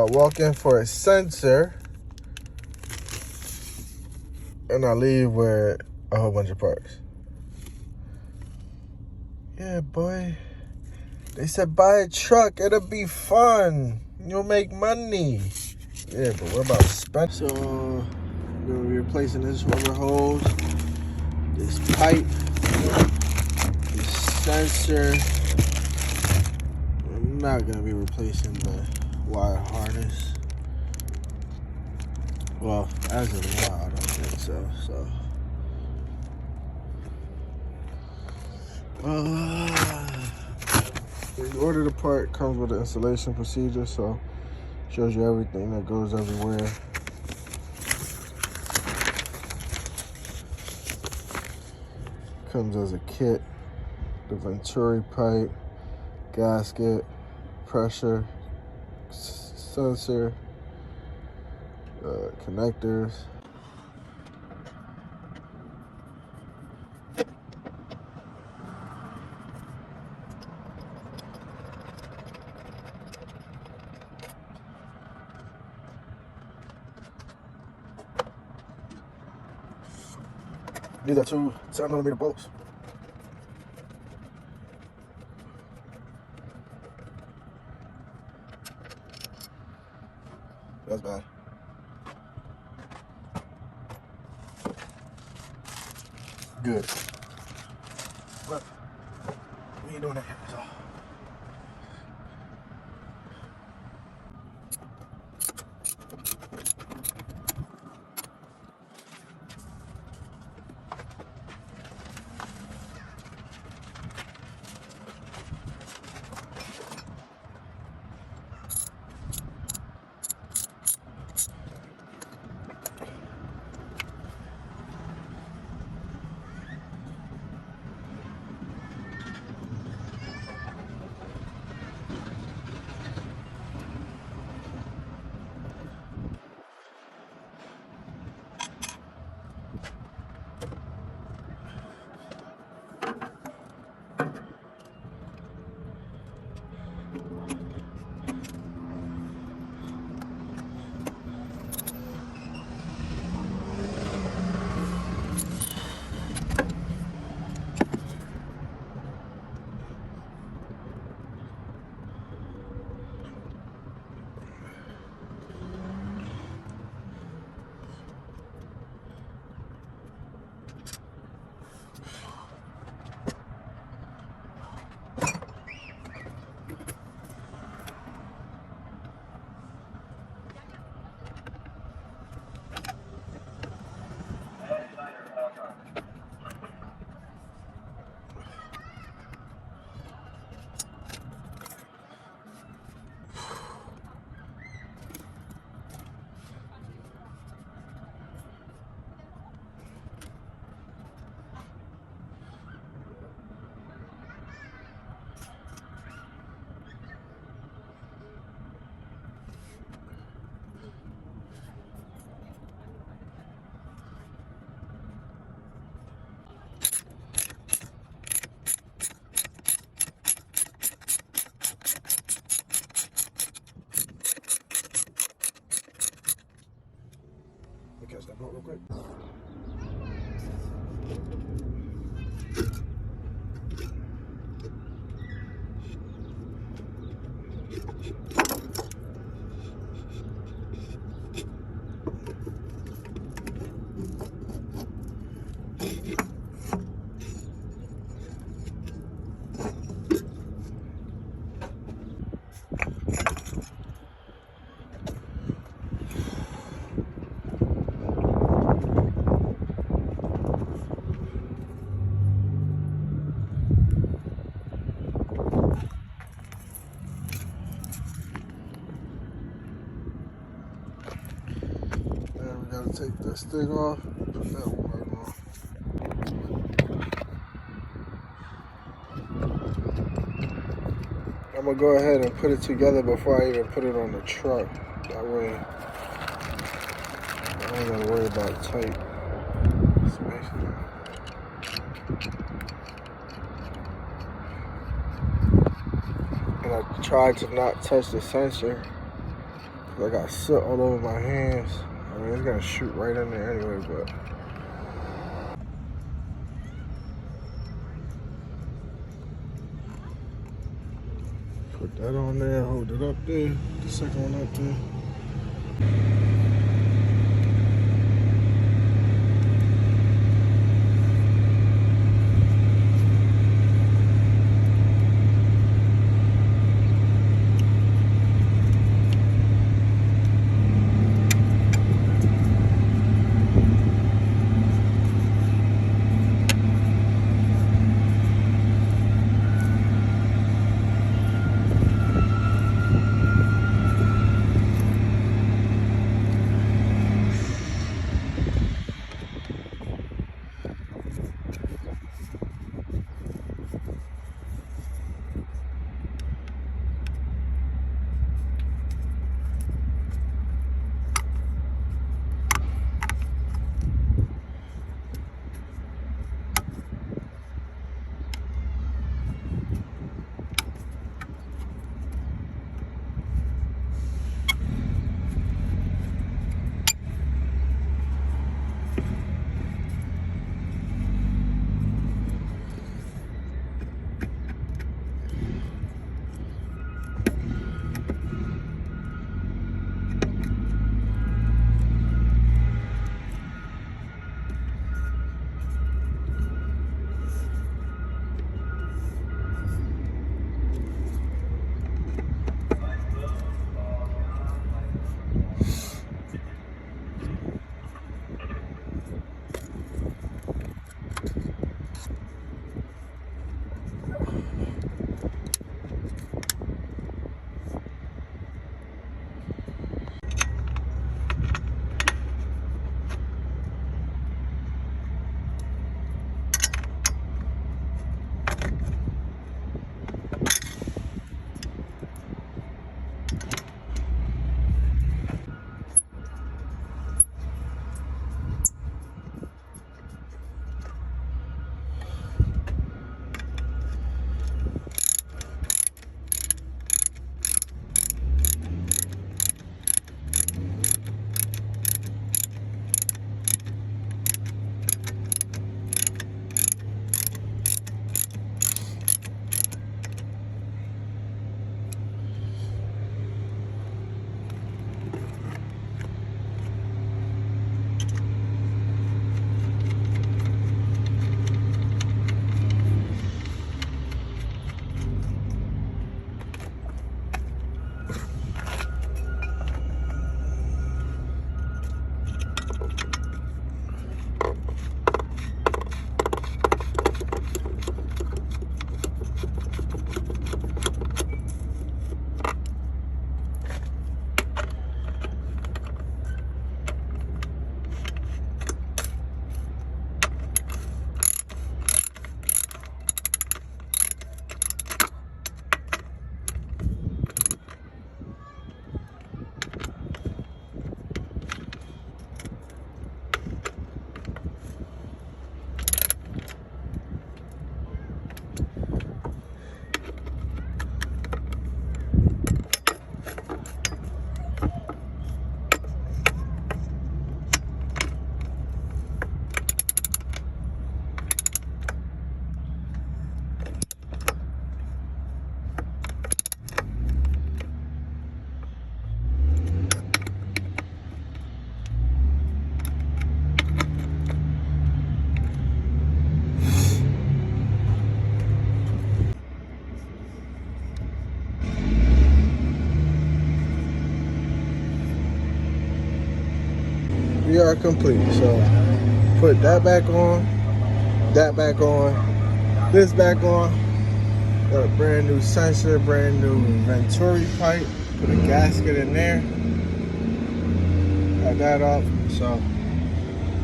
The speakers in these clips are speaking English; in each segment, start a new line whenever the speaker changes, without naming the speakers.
walk in for a sensor, and I leave with a whole bunch of parts. Yeah, boy. They said buy a truck, it'll be fun. You'll make money. Yeah, but what about spend? So I'm gonna be replacing this rubber hose, this pipe, this sensor. I'm not gonna be replacing the wire harness. Well, as of now, I don't think so. When you order the part, it comes with an installation procedure, so shows you everything that goes everywhere. Comes as a kit. The Venturi pipe, gasket, pressure sensor, connectors. These are two 7mm bolts. That's bad. Good. But we ain't doing that yet, so. Catch that boat real quick. Gotta take this thing off, put that one back on. I'm gonna go ahead and put it together before I even put it on the truck. That way, I don't gotta worry about tight spacing. And I tried to not touch the sensor. I got soot all over my hands. I mean, it's gonna shoot right in there anyway, but. Put that on there, hold it up there, the second one up there. We are complete. So put that back on, this back on. Got a brand new sensor, brand new Venturi pipe. Put a gasket in there. Got that up. So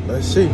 let's see.